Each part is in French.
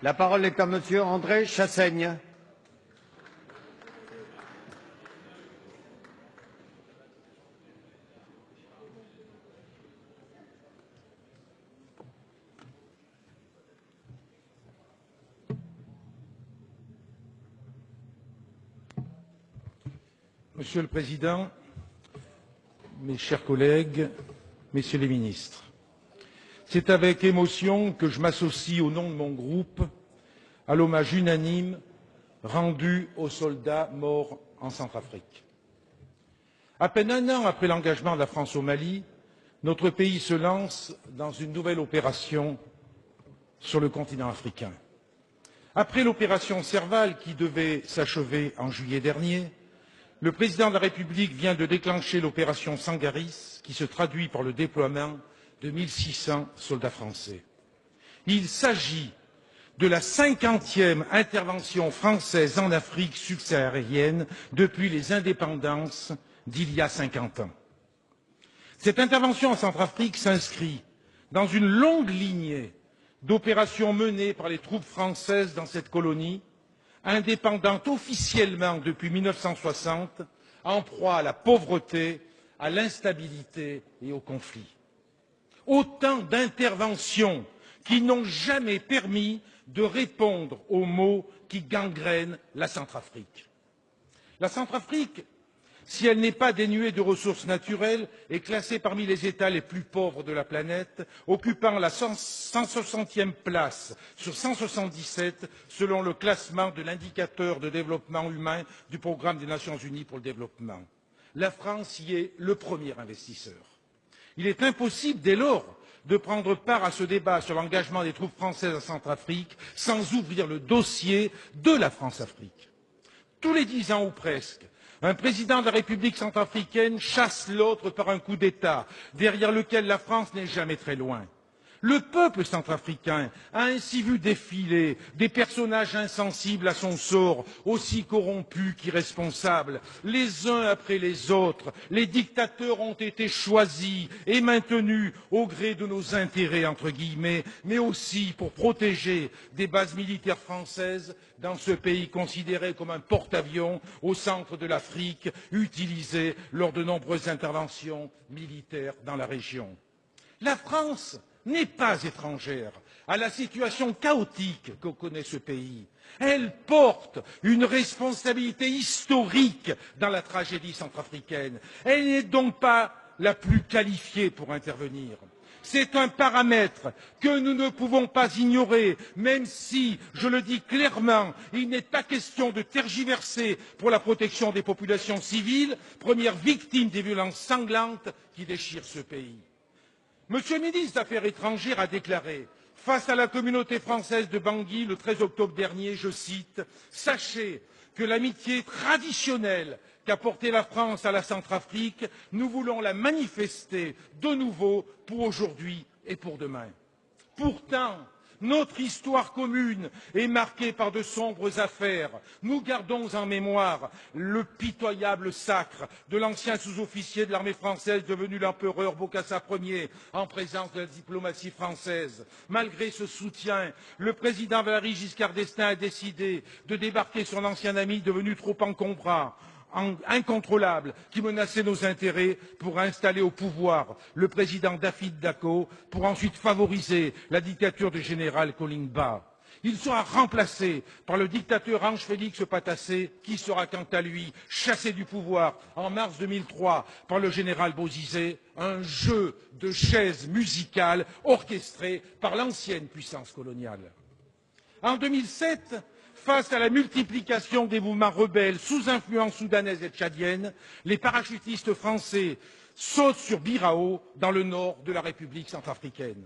La parole est à Monsieur André Chassaigne. Monsieur le Président, mes chers collègues, Messieurs les ministres, c'est avec émotion que je m'associe au nom de mon groupe à l'hommage unanime rendu aux soldats morts en Centrafrique. À peine un an après l'engagement de la France au Mali, notre pays se lance dans une nouvelle opération sur le continent africain. Après l'opération Serval qui devait s'achever en juillet dernier, le président de la République vient de déclencher l'opération Sangaris, qui se traduit par le déploiement de 1600 soldats français. Il s'agit de la 50e intervention française en Afrique subsaharienne depuis les indépendances d'il y a 50 ans. Cette intervention en Centrafrique s'inscrit dans une longue lignée d'opérations menées par les troupes françaises dans cette colonie, indépendante officiellement depuis 1960, en proie à la pauvreté, à l'instabilité et au conflit. Autant d'interventions qui n'ont jamais permis de répondre aux maux qui gangrènent la Centrafrique. La Centrafrique, si elle n'est pas dénuée de ressources naturelles, est classée parmi les États les plus pauvres de la planète, occupant la 160e place sur 177 selon le classement de l'indicateur de développement humain du Programme des Nations Unies pour le développement. La France y est le premier investisseur. Il est impossible dès lors de prendre part à ce débat sur l'engagement des troupes françaises en Centrafrique sans ouvrir le dossier de la France-Afrique. Tous les 10 ans ou presque, un président de la République centrafricaine chasse l'autre par un coup d'État, derrière lequel la France n'est jamais très loin. Le peuple centrafricain a ainsi vu défiler des personnages insensibles à son sort, aussi corrompus qu'irresponsables. Les uns après les autres, les dictateurs ont été choisis et maintenus au gré de nos intérêts, entre guillemets, mais aussi pour protéger des bases militaires françaises dans ce pays considéré comme un porte-avions au centre de l'Afrique, utilisé lors de nombreuses interventions militaires dans la région. La France n'est pas étrangère à la situation chaotique que connaît ce pays. Elle porte une responsabilité historique dans la tragédie centrafricaine. Elle n'est donc pas la plus qualifiée pour intervenir. C'est un paramètre que nous ne pouvons pas ignorer, même si, je le dis clairement, il n'est pas question de tergiverser pour la protection des populations civiles, premières victimes des violences sanglantes qui déchirent ce pays. Monsieur le ministre des Affaires étrangères a déclaré face à la communauté française de Bangui le 13 octobre dernier, je cite, « Sachez que l'amitié traditionnelle qu'a portée la France à la Centrafrique, nous voulons la manifester de nouveau pour aujourd'hui et pour demain. » Pourtant, notre histoire commune est marquée par de sombres affaires. Nous gardons en mémoire le pitoyable sacre de l'ancien sous-officier de l'armée française devenu l'empereur Bokassa Ier en présence de la diplomatie française. Malgré ce soutien, le président Valéry Giscard d'Estaing a décidé de débarquer son ancien ami devenu trop encombrant, incontrôlable, qui menaçait nos intérêts pour installer au pouvoir le président David Dacko pour ensuite favoriser la dictature du général Kolimba. Il sera remplacé par le dictateur Ange Félix Patassé, qui sera quant à lui chassé du pouvoir en mars 2003 par le général Bozizé, un jeu de chaises musicales orchestré par l'ancienne puissance coloniale. En 2007, face à la multiplication des mouvements rebelles sous influence soudanaise et tchadienne, les parachutistes français sautent sur Birao, dans le nord de la République centrafricaine.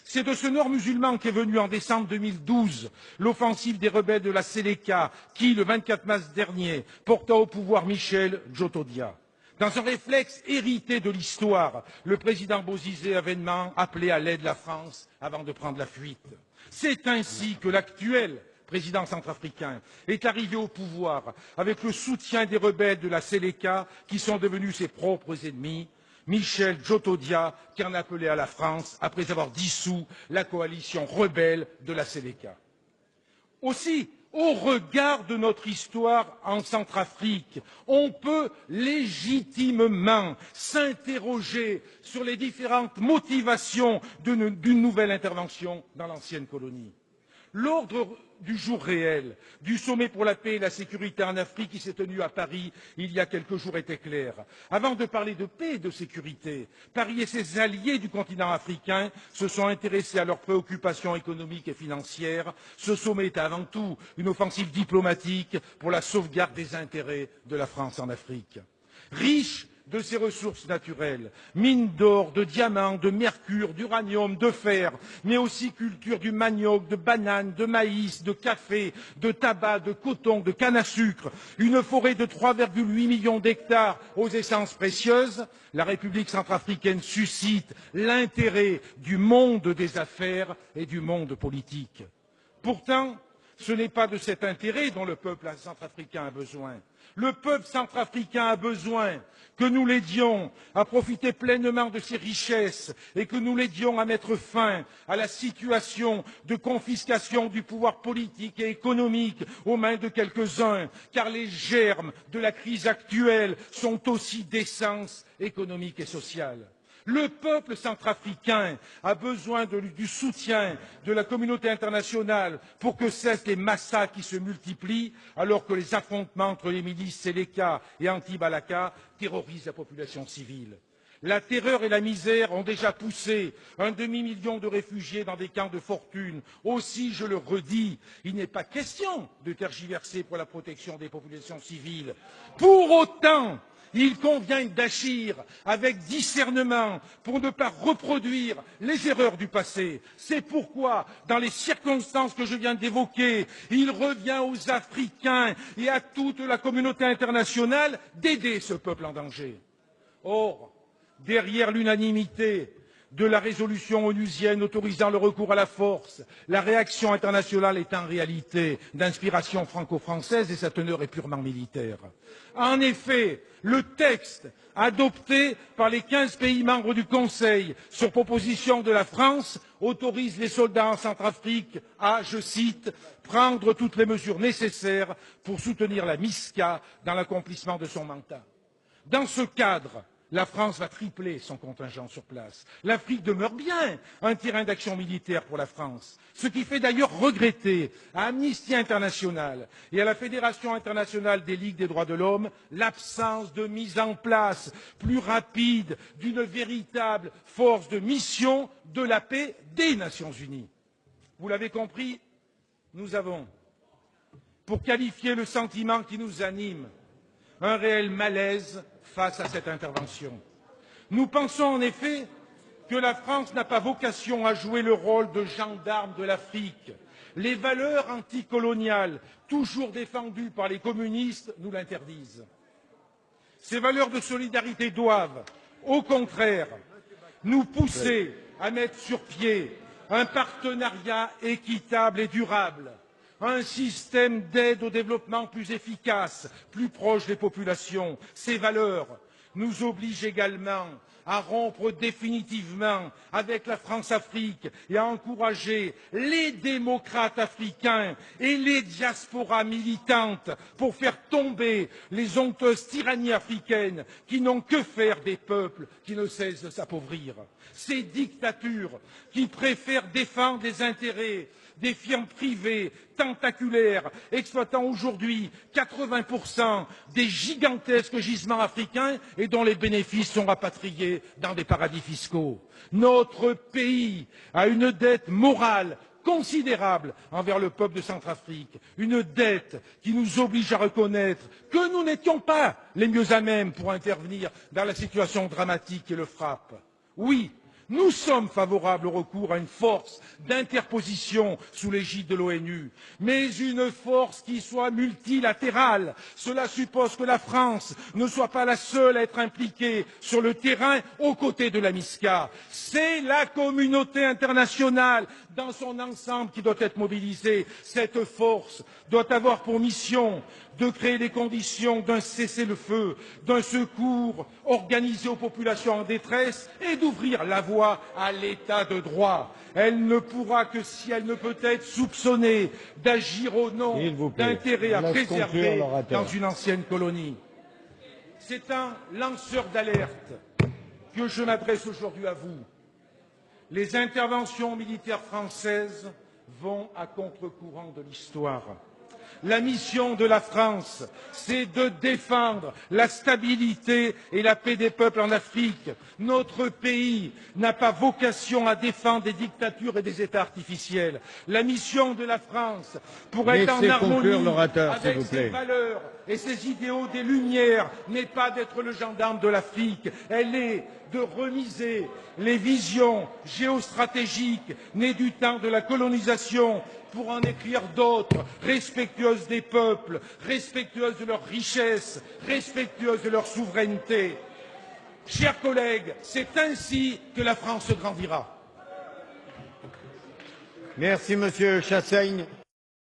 C'est de ce nord musulman qu'est venue en décembre 2012 l'offensive des rebelles de la Séléka qui, le 24 mars dernier, porta au pouvoir Michel Djotodia. Dans un réflexe hérité de l'histoire, le président Bozizé a vainement appelé à l'aide la France avant de prendre la fuite. C'est ainsi que l'actuel président centrafricain est arrivé au pouvoir avec le soutien des rebelles de la Séléka qui sont devenus ses propres ennemis, Michel Djotodia qui en appelait à la France après avoir dissous la coalition rebelle de la Séléka. Aussi, au regard de notre histoire en Centrafrique, on peut légitimement s'interroger sur les différentes motivations d'une nouvelle intervention dans l'ancienne colonie. L'ordre du jour réel du sommet pour la paix et la sécurité en Afrique qui s'est tenu à Paris il y a quelques jours était clair. Avant de parler de paix et de sécurité, Paris et ses alliés du continent africain se sont intéressés à leurs préoccupations économiques et financières. Ce sommet est avant tout une offensive diplomatique pour la sauvegarde des intérêts de la France en Afrique. Riche de ses ressources naturelles, mines d'or, de diamants, de mercure, d'uranium, de fer, mais aussi culture du manioc, de bananes, de maïs, de café, de tabac, de coton, de canne à sucre, une forêt de 3,8 millions d'hectares aux essences précieuses, la République centrafricaine suscite l'intérêt du monde des affaires et du monde politique. Pourtant, ce n'est pas de cet intérêt dont le peuple centrafricain a besoin. Le peuple centrafricain a besoin que nous l'aidions à profiter pleinement de ses richesses et que nous l'aidions à mettre fin à la situation de confiscation du pouvoir politique et économique aux mains de quelques-uns, car les germes de la crise actuelle sont aussi d'essence économique et sociale. Le peuple centrafricain a besoin du soutien de la communauté internationale pour que cessent les massacres qui se multiplient alors que les affrontements entre les milices Séléka et Anti-Balaka terrorisent la population civile. La terreur et la misère ont déjà poussé un demi-million de réfugiés dans des camps de fortune. Aussi, je le redis, il n'est pas question de tergiverser pour la protection des populations civiles. Pour autant, il convient d'agir avec discernement pour ne pas reproduire les erreurs du passé. C'est pourquoi, dans les circonstances que je viens d'évoquer, il revient aux Africains et à toute la communauté internationale d'aider ce peuple en danger. Or, derrière l'unanimité de la résolution onusienne autorisant le recours à la force, la réaction internationale est en réalité d'inspiration franco-française et sa teneur est purement militaire. En effet, le texte adopté par les 15 pays membres du Conseil sur proposition de la France autorise les soldats en Centrafrique à, je cite, prendre toutes les mesures nécessaires pour soutenir la MISCA dans l'accomplissement de son mandat. Dans ce cadre, la France va tripler son contingent sur place. L'Afrique demeure bien un terrain d'action militaire pour la France, ce qui fait d'ailleurs regretter à Amnesty International et à la Fédération internationale des ligues des droits de l'homme l'absence de mise en place plus rapide d'une véritable force de mission de la paix des Nations unies. Vous l'avez compris, nous avons, pour qualifier le sentiment qui nous anime, un réel malaise face à cette intervention. Nous pensons en effet que la France n'a pas vocation à jouer le rôle de gendarme de l'Afrique. Les valeurs anticoloniales, toujours défendues par les communistes, nous l'interdisent. Ces valeurs de solidarité doivent, au contraire, nous pousser à mettre sur pied un partenariat équitable et durable, un système d'aide au développement plus efficace, plus proche des populations. Ces valeurs nous obligent également à rompre définitivement avec la France-Afrique et à encourager les démocrates africains et les diasporas militantes pour faire tomber les honteuses tyrannies africaines qui n'ont que faire des peuples qui ne cessent de s'appauvrir. Ces dictatures qui préfèrent défendre les intérêts des firmes privées tentaculaires exploitant aujourd'hui 80% des gigantesques gisements africains et dont les bénéfices sont rapatriés dans des paradis fiscaux. Notre pays a une dette morale considérable envers le peuple de Centrafrique, une dette qui nous oblige à reconnaître que nous n'étions pas les mieux à même pour intervenir dans la situation dramatique qui le frappe. Oui, nous sommes favorables au recours à une force d'interposition sous l'égide de l'ONU, mais une force qui soit multilatérale. Cela suppose que la France ne soit pas la seule à être impliquée sur le terrain aux côtés de la MISCA. C'est la communauté internationale dans son ensemble qui doit être mobilisée. Cette force doit avoir pour mission de créer les conditions d'un cessez-le-feu, d'un secours organisé aux populations en détresse et d'ouvrir la voie à l'état de droit. Elle ne pourra que si elle ne peut être soupçonnée d'agir au nom d'intérêts à préserver dans une ancienne colonie. C'est un lanceur d'alerte que je m'adresse aujourd'hui à vous. Les interventions militaires françaises vont à contre-courant de l'histoire. La mission de la France, c'est de défendre la stabilité et la paix des peuples en Afrique. Notre pays n'a pas vocation à défendre des dictatures et des États artificiels. La mission de la France, pour être en harmonie avec ses valeurs et ses idéaux des Lumières, n'est pas d'être le gendarme de l'Afrique. Elle est de remiser les visions géostratégiques nées du temps de la colonisation pour en écrire d'autres, respectueuses des peuples, respectueuses de leurs richesses, respectueuses de leur souveraineté. Chers collègues, c'est ainsi que la France grandira. Merci, Monsieur Chassaigne.